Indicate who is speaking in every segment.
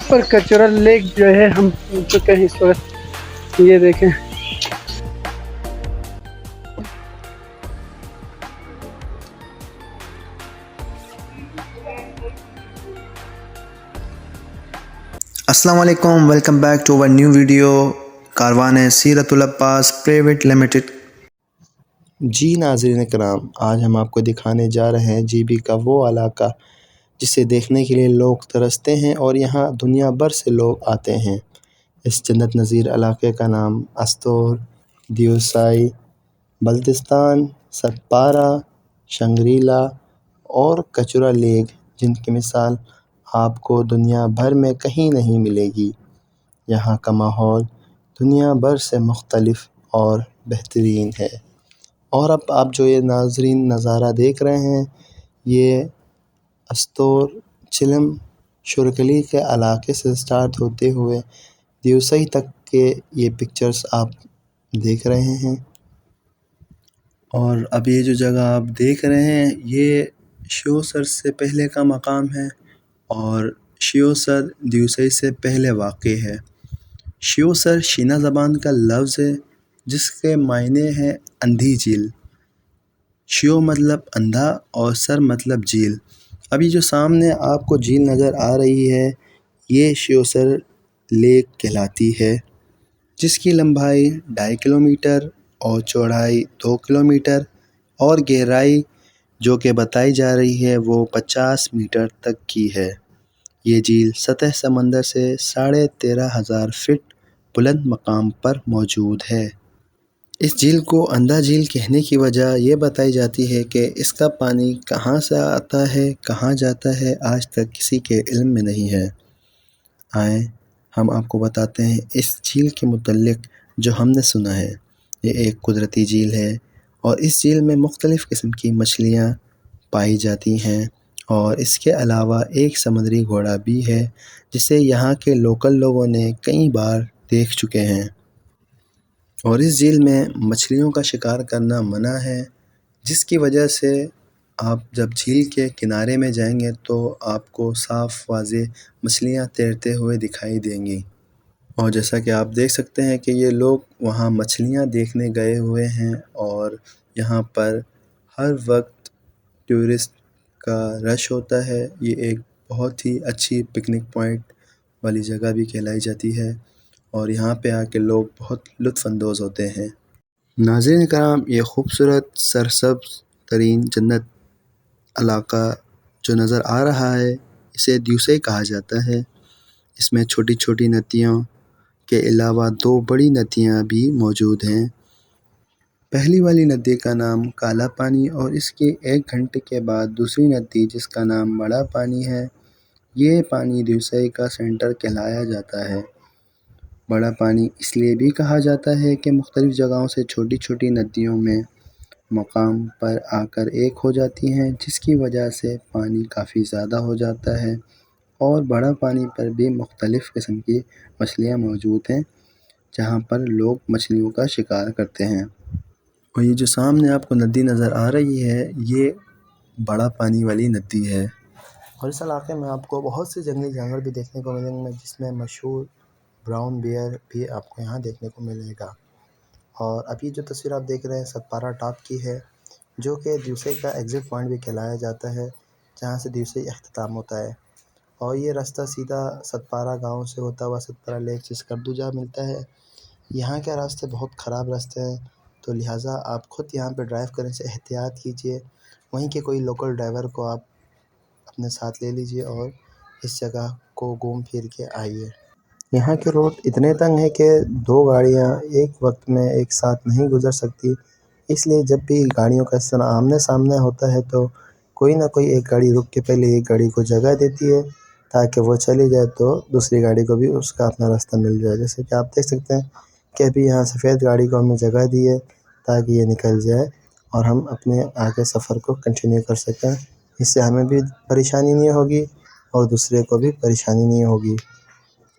Speaker 1: पर कचरा लेक जो है हम पहुंच चुके हैं इस वक्त। ये देखें,
Speaker 2: अस्सलाम वालेकुम, welcome back to our new video. Karwan Seeratul Abbas private limited. जी नाज़रीन कराम, आज हम आपको दिखाने जा रहे हैं जीबी का वो इलाका जिसे देखने के लिए लोग तरसते हैं और यहाँ दुनिया भर से लोग आते हैं। इस जन्नत नज़ीर इलाके का नाम अस्तोर, दियोसाई, बल्तिस्तान, सतपारा, शंग्रीला और कचरा लेक, जिनकी मिसाल आपको दुनिया भर में कहीं नहीं मिलेगी। यहाँ का माहौल दुनिया भर से मुख्तलिफ और बेहतरीन है। और अब आप जो ये नाज़रीन नज़ारा देख रहे हैं, ये अस्तोर, चिलम, शुरकली के इलाके से स्टार्ट होते हुए दियोसई तक के ये पिक्चर्स आप देख रहे हैं। और अब ये जो जगह आप देख रहे हैं, ये शियोसर से पहले का मकाम है और शियोसर दियोसई से पहले वाक़ई है। शियोसर शीना ज़बान का लफ्ज़ है जिसके मायने हैं अंधी झील। शियो मतलब अंधा और सर मतलब झील। अभी जो सामने आपको झील नज़र आ रही है, ये शियोसर लेक कहलाती है, जिसकी लंबाई 2.5 किलोमीटर और चौड़ाई 2 किलोमीटर और गहराई जो कि बताई जा रही है वो 50 मीटर तक की है। ये झील सतह समंदर से 13,500 फीट बुलंद मकाम पर मौजूद है। इस झील को अंधा झील कहने की वजह ये बताई जाती है कि इसका पानी कहाँ से आता है, कहाँ जाता है, आज तक किसी के इल्म में नहीं है। आए हम आपको बताते हैं इस झील के मुतल्लिक जो हमने सुना है। ये एक कुदरती झील है और इस झील में मुख्तलिफ़ किस्म की मछलियाँ पाई जाती हैं और इसके अलावा एक समुद्री घोड़ा भी है जिसे यहाँ के लोकल लोगों ने कई बार देख चुके हैं। और इस झील में मछलियों का शिकार करना मना है, जिसकी वजह से आप जब झील के किनारे में जाएंगे तो आपको साफ़ वाज़ेह मछलियाँ तैरते हुए दिखाई देंगी। और जैसा कि आप देख सकते हैं कि ये लोग वहाँ मछलियाँ देखने गए हुए हैं और यहाँ पर हर वक्त टूरिस्ट का रश होता है। ये एक बहुत ही अच्छी पिकनिक पॉइंट वाली जगह भी कहलाई जाती है और यहाँ पे आके लोग बहुत लुत्फ़अंदोज़ होते हैं। नाज़रीन कराम, ये खूबसूरत सरसब्ज़ तरीन जन्नत इलाका जो नज़र आ रहा है, इसे दियोसई कहा जाता है। इसमें छोटी छोटी नदियों के अलावा 2 बड़ी नदियाँ भी मौजूद हैं। पहली वाली नदी का नाम काला पानी और इसके 1 घंटे के बाद दूसरी नदी जिसका नाम बड़ा पानी है। ये पानी दियोसई का सेंटर कहलाया जाता है। बड़ा पानी इसलिए भी कहा जाता है कि मुख्तलिफ़ जगहों से छोटी छोटी नदियों में मकाम पर आकर एक हो जाती हैं, जिसकी वजह से पानी काफ़ी ज़्यादा हो जाता है। और बड़ा पानी पर भी मुख्तलिफ़ किस्म की मछलियाँ मौजूद हैं, जहाँ पर लोग मछलियों का शिकार करते हैं। और ये जो सामने आपको नदी नज़र आ रही है, ये बड़ा पानी वाली नदी है। और इस इलाके में आपको बहुत से जंगली जानवर भी देखने को मिलेंगे, जिसमें मशहूर ब्राउन बियर भी आपको यहाँ देखने को मिलेगा। और अभी जो तस्वीर आप देख रहे हैं सतपारा टॉप की है, जो कि दियोसई का एग्ज़िट पॉइंट भी कहलाया जाता है, जहाँ से दियोसई अख्ताम होता है। और ये रास्ता सीधा सतपारा गांव से होता हुआ सतपारा लेक से स्कर्दूजा मिलता है। यहाँ के रास्ते बहुत ख़राब रास्ते हैं, तो लिहाजा आप ख़ुद यहाँ पे ड्राइव करने से एहतियात कीजिए। वहीं के कोई लोकल ड्राइवर को आप अपने साथ ले लीजिए और इस जगह को घूम फिर के आइए। यहाँ के रोड इतने तंग हैं कि 2 गाड़ियाँ एक वक्त में एक साथ नहीं गुज़र सकती। इसलिए जब भी गाड़ियों का इस तरह आमने-सामने होता है तो कोई ना कोई एक गाड़ी रुक के पहले एक गाड़ी को जगह देती है, ताकि वो चली जाए तो दूसरी गाड़ी को भी उसका अपना रास्ता मिल जाए। जैसे कि आप देख सकते हैं कि अभी यहाँ सफ़ेद गाड़ी को हमने जगह दी है ताकि ये निकल जाए और हम अपने आगे सफ़र को कंटिन्यू कर सकें। इससे हमें भी परेशानी नहीं होगी और दूसरे को भी परेशानी नहीं होगी।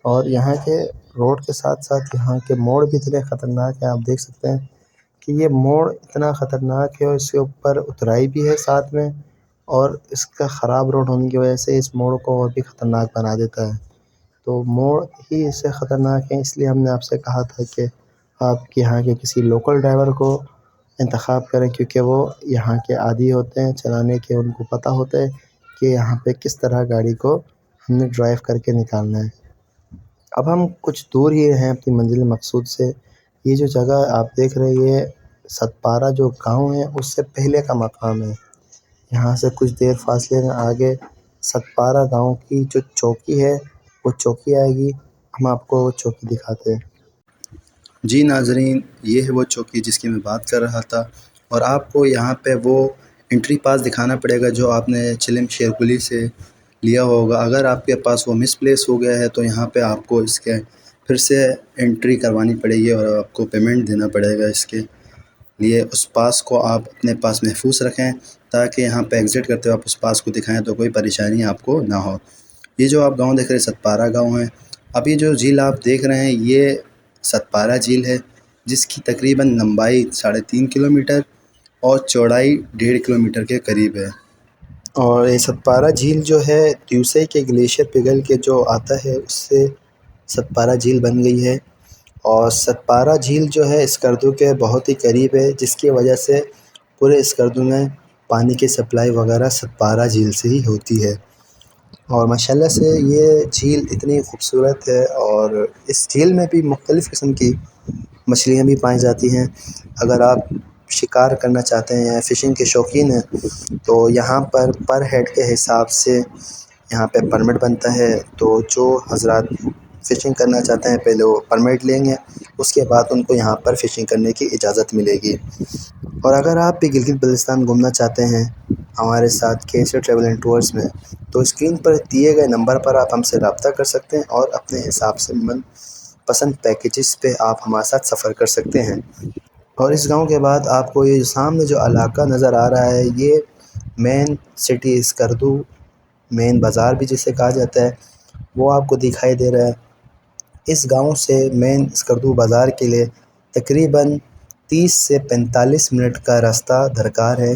Speaker 2: और यहाँ के रोड के साथ-साथ यहाँ के मोड़ भी इतने ख़तरनाक हैं, आप देख सकते हैं कि ये मोड़ इतना ख़तरनाक है और इसके ऊपर उतराई भी है साथ में, और इसका ख़राब रोड होने की वजह से इस मोड़ को और भी ख़तरनाक बना देता है। तो मोड़ ही इससे ख़तरनाक है, इसलिए हमने आपसे कहा था कि आप यहाँ के किसी लोकल ड्राइवर को इंतख़ाब करें, क्योंकि वो यहाँ के आदी होते हैं चलाने के, उनको पता होता है कि यहाँ पे किस तरह गाड़ी को हमने ड्राइव करके निकालना है। अब हम कुछ दूर ही हैं अपनी मंजिल मकसूद से। ये जो जगह आप देख रहे हैं, ये सतपारा जो गाँव है उससे पहले का मकाम है। यहाँ से कुछ देर फासले में आगे सतपारा गाँव की जो चौकी है वो चौकी आएगी। हम आपको वो चौकी दिखाते हैं। जी नाज़रीन, ये है वो चौकी जिसकी मैं बात कर रहा था, और आपको यहाँ पे वो एंट्री पास दिखाना पड़ेगा जो आपने चिलिम शेरकुली से लिया होगा। अगर आपके पास वो मिसप्लेस हो गया है तो यहाँ पे आपको इसके फिर से एंट्री करवानी पड़ेगी और आपको पेमेंट देना पड़ेगा इसके लिए। उस पास को आप अपने पास महफूज रखें ताकि यहाँ पे एग्ज़िट करते हुए आप उस पास को दिखाएं तो कोई परेशानी आपको ना हो। ये जो आप गांव देख रहे हैं सतपारा गांव है। अब ये जो झील आप देख रहे हैं ये सतपारा झील है, जिसकी तकरीबन लंबाई 3.5 किलोमीटर और चौड़ाई 1.5 किलोमीटर के करीब है। और ये सतपारा झील जो है त्यूसे के ग्लेशियर पिघल के जो आता है उससे सतपारा झील बन गई है। और सतपारा झील जो है स्कर्दू के बहुत ही करीब है, जिसकी वजह से पूरे स्कर्दू में पानी की सप्लाई वगैरह सतपारा झील से ही होती है। और माशाल्लाह से ये झील इतनी खूबसूरत है, और इस झील में भी मुख्तलिफ़ किस्म की मछलियाँ भी पाई जाती हैं। अगर आप शिकार करना चाहते हैं या फ़िशिंग के शौकीन हैं तो यहाँ पर हेड के हिसाब से यहाँ पे परमिट बनता है। तो जो हज़रात फ़िशिंग करना चाहते हैं पहले वो परमिट लेंगे, उसके बाद उनको यहाँ पर फ़िशिंग करने की इजाज़त मिलेगी। और अगर आप भी गिलगित बल्तिस्तान घूमना चाहते हैं हमारे साथ केसर ट्रैवल एंड टूर्स में, तो स्क्रीन पर दिए गए नंबर पर आप हमसे रब्ता कर सकते हैं और अपने हिसाब से मन पसंद पैकेजेस पे आप हमारे साथ सफ़र कर सकते हैं। और इस गांव के बाद आपको ये सामने जो इलाका नज़र आ रहा है ये मेन सिटी स्कर्दू, मेन बाज़ार भी जिसे कहा जाता है, वो आपको दिखाई दे रहा है। इस गांव से मेन स्कर्दू बाज़ार के लिए तकरीबन 30 से 45 मिनट का रास्ता दरकार है,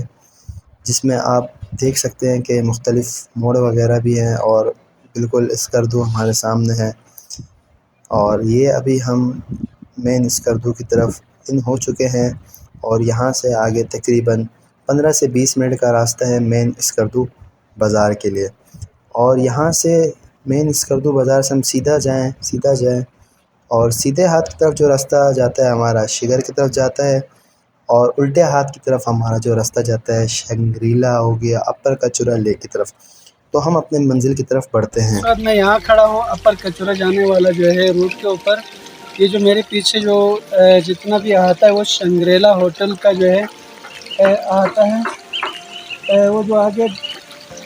Speaker 2: जिसमें आप देख सकते हैं कि मुख्तलिफ़ मोड़ वगैरह भी हैं और बिल्कुल स्कर्दू हमारे सामने है। और ये अभी हम मेन स्कर्दू की तरफ इन हो चुके हैं और यहाँ से आगे तकरीबन 15 से 20 मिनट का रास्ता है मेन स्कर्दू बाज़ार के लिए। और यहाँ से मेन स्कर्दू बाज़ार से हम सीधा जाएं और सीधे हाथ की तरफ जो रास्ता जाता है हमारा शिगर की तरफ जाता है, और उल्टे हाथ की तरफ हमारा जो रास्ता जाता है शंग्रीला हो गया, अपर कचूरा लेक की तरफ। तो हम अपने मंजिल की तरफ बढ़ते हैं।
Speaker 1: अब मैं यहाँ खड़ा हूँ अपर कचूरा जाने वाला जो है रूट के ऊपर। ये जो मेरे पीछे जो जितना भी आता है वो शंग्रीला होटल का जो है आता है। वो जो आगे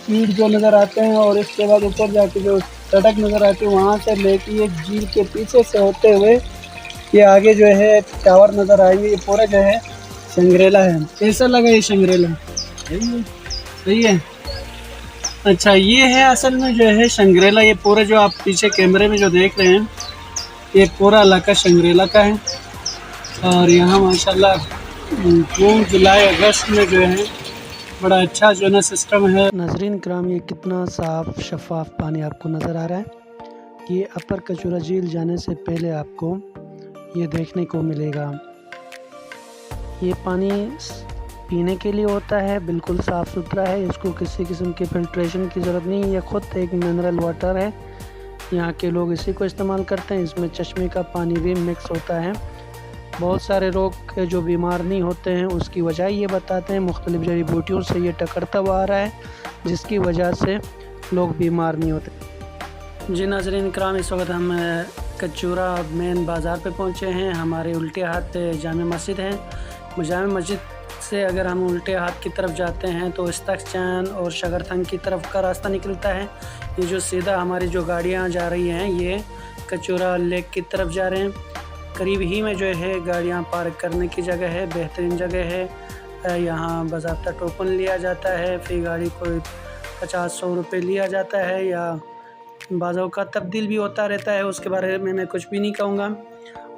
Speaker 1: पीड़ जो नज़र आते हैं और इसके बाद ऊपर जाके जो सड़क नज़र आती है वहाँ से लेके ये झील के पीछे से होते हुए ये आगे जो है टावर नज़र आएंगे। ये पूरा जो है शंग्रीला है। कैसा लगा ये शंग्रीला? सही है। अच्छा ये है असल में जो है शंग्रीला। ये पूरा जो आप पीछे कैमरे में जो देख रहे हैं ये पूरा इलाका शंग्रीला का है। और यहाँ माशाल्लाह जून जुलाई अगस्त में जो है बड़ा अच्छा जो है सिस्टम है। नाज़रीन कराम, ये कितना साफ़ शफाफ पानी आपको नज़र आ रहा है। ये अपर कचूरा झील जाने से पहले आपको ये देखने को मिलेगा। ये पानी पीने के लिए होता है, बिल्कुल साफ़ सुथरा है। इसको किसी किस्म की फिल्ट्रेशन की ज़रूरत नहीं है। ये ख़ुद एक मिनरल वाटर है। यहाँ के लोग इसी को इस्तेमाल करते हैं। इसमें चश्मे का पानी भी मिक्स होता है। बहुत सारे लोग जो बीमार नहीं होते हैं उसकी वजह ये बताते हैं, मुख्तलिफ़ जड़ी बूटियों से ये टकरता हुआ आ रहा है जिसकी वजह से लोग बीमार नहीं होते। जी नाज़रीन कराम, इस वक्त हम कचूरा मेन बाज़ार पे पहुँचे हैं। हमारे उल्टे हाथ जामे मस्जिद है। जामे मस्जिद से अगर हम उल्टे हाथ की तरफ जाते हैं तो इस्तखचान और शगरथंग की तरफ का रास्ता निकलता है। ये जो सीधा हमारी जो गाड़ियाँ जा रही हैं ये कचूरा लेक की तरफ जा रहे हैं। करीब ही में जो है गाड़ियाँ पार्क करने की जगह है, बेहतरीन जगह है। यहाँ बाज़ाब्ता टोकन लिया जाता है, फ़ी गाड़ी कोई 50-100 रुपये लिया जाता है या बाज़ औक़ात तब्दील भी होता रहता है। उसके बारे में मैं कुछ भी नहीं कहूँगा।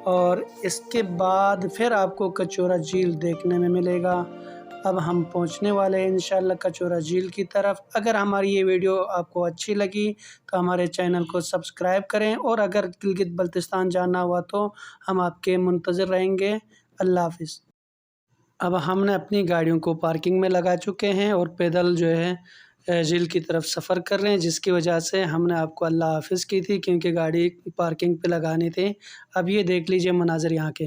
Speaker 1: और इसके बाद फिर आपको कचूरा झील देखने में मिलेगा। अब हम पहुंचने वाले हैं इंशाल्लाह कचौरा झील की तरफ। अगर हमारी ये वीडियो आपको अच्छी लगी तो हमारे चैनल को सब्सक्राइब करें, और अगर गिलगित बल्तिस्तान जाना हुआ तो हम आपके मुंतज़िर रहेंगे। अल्लाह हाफ़िज़। अब हमने अपनी गाड़ियों को पार्किंग में लगा चुके हैं और पैदल जो है झील की तरफ सफ़र कर रहे हैं, जिसकी वजह से हमने आपको अल्लाह हाफ़िज़ की थी क्योंकि गाड़ी पार्किंग पे लगानी थी। अब ये देख लीजिए मनाज़िर यहाँ के।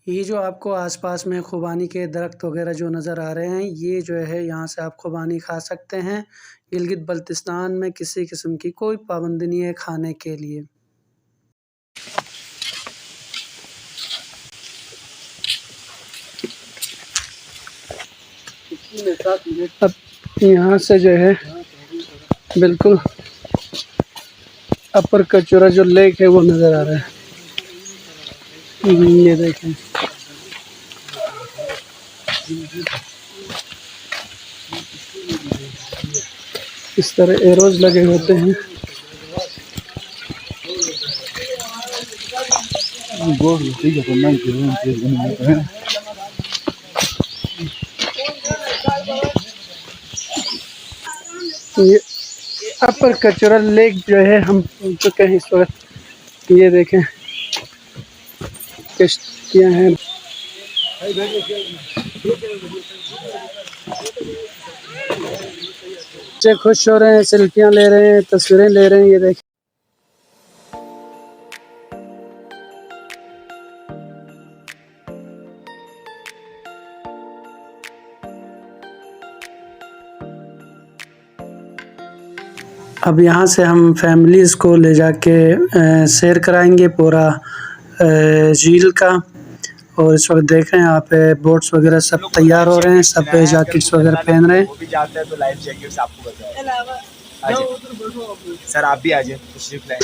Speaker 1: ये जो आपको आसपास में खुबानी के दरख्त वगैरह जो नज़र आ रहे हैं, ये जो है यहाँ से आप खुबानी खा सकते हैं। गिलगित बल्तिस्तान में किसी किस्म की कोई पाबंदी नहीं है खाने के लिए। अब यहाँ से जो है बिल्कुल अपर कचौरा जो लेक है वो नज़र आ रहा है। ये देखें, इस तरह एरोज लगे होते हैं। ये अपर कचौरा लेक जो है हम पहुंच चुके हैं इस वक्त। ये देखें किश्तियाँ हैं। बच्चे खुश हो रहे हैं, सेल्फियाँ ले रहे हैं, तस्वीरें ले रहे हैं। ये देखें, अब यहाँ से हम फैमिलीज़ को ले जाके सैर कराएंगे पूरा झील का। और इस वक्त देख रहे हैं यहाँ पे बोट्स वगैरह सब तैयार हो रहे हैं, सब जैकेट्स वगैरह पहन रहे हैं।
Speaker 3: वो भी जाते हैं तो लाइफ जैकेट्स आपको बताया। सर आप भी आ जाए तशरीफ लाएं।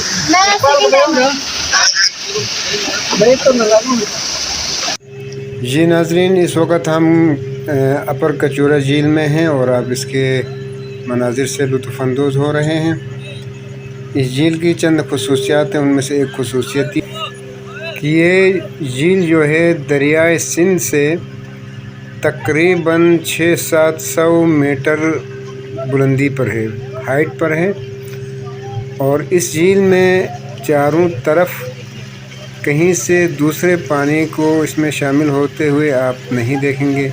Speaker 4: जी नाज़रीन, इस वक्त हम अपर कचौरा झील में हैं और आप इसके मनाजिर से लुत्फ़अंदोज़ हो रहे हैं। इस झील की चंद खुसूसियात हैं, उनमें से एक खुसूसियत कि ये झील जो है दरियाए सिंध से तकरीबन 600-700 मीटर बुलंदी पर है, हाइट पर है। और इस झील में चारों तरफ कहीं से दूसरे पानी को इसमें शामिल होते हुए आप नहीं देखेंगे।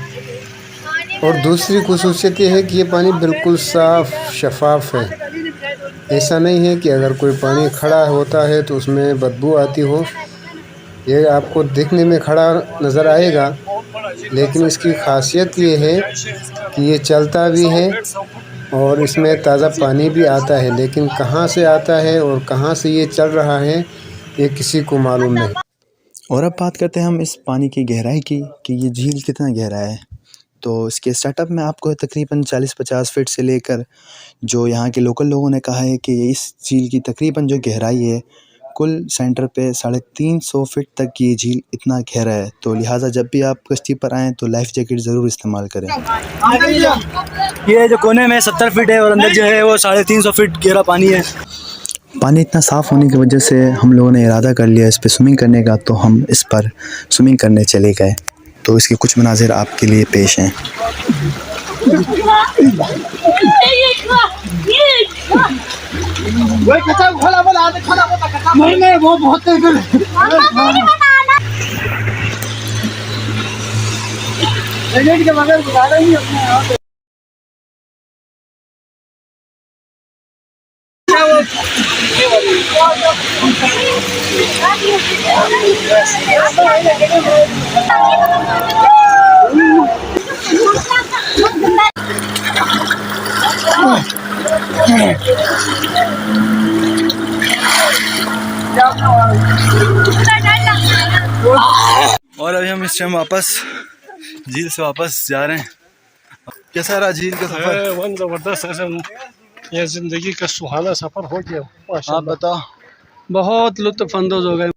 Speaker 4: और दूसरी खुसूसियत ये है कि ये पानी बिल्कुल साफ़ शफाफ है। ऐसा नहीं है कि अगर कोई पानी खड़ा होता है तो उसमें बदबू आती हो। ये आपको दिखने में खड़ा नज़र आएगा, लेकिन इसकी खासियत ये है कि ये चलता भी है और इसमें ताज़ा पानी भी आता है। लेकिन कहाँ से आता है और कहाँ से ये चल रहा है ये किसी को मालूम नहीं।
Speaker 2: और अब बात करते हैं हम इस पानी की गहराई की कि ये झील कितना गहरा है। तो इसके स्टार्टअप में आपको तकरीबन 40-50 फीट से लेकर जो यहाँ के लोकल लोगों ने कहा है कि इस झील की तकरीबन जो गहराई है कुल सेंटर पे 350 फीट तक ये झील इतना गहरा है। तो लिहाजा जब भी आप कश्ती पर आएँ तो लाइफ जैकेट ज़रूर इस्तेमाल करें।
Speaker 3: ये जो कोने में 70 फीट है और अंदर जो है वो 350 फीट गहरा पानी है।
Speaker 2: पानी इतना साफ़ होने की वजह से हम लोगों ने इरादा कर लिया इस पर स्विमिंग करने का, तो हम इस पर स्विमिंग करने चले गए। तो इसके कुछ मनाज़िर आपके लिए पेश हैं।
Speaker 1: नहीं वो बहुत के बगैर गुजारा ही अपने यहाँ पे।
Speaker 5: और अभी हम इस टाइम वापस झील से वापस जा रहे हैं। कैसा रहा झील का सफर?
Speaker 6: वन जबरदस्त है। ये जिंदगी का सुहाना सफर हो गया।
Speaker 5: आप बताओ।
Speaker 1: बहुत लुत्फ़अंदोज़ हो गए।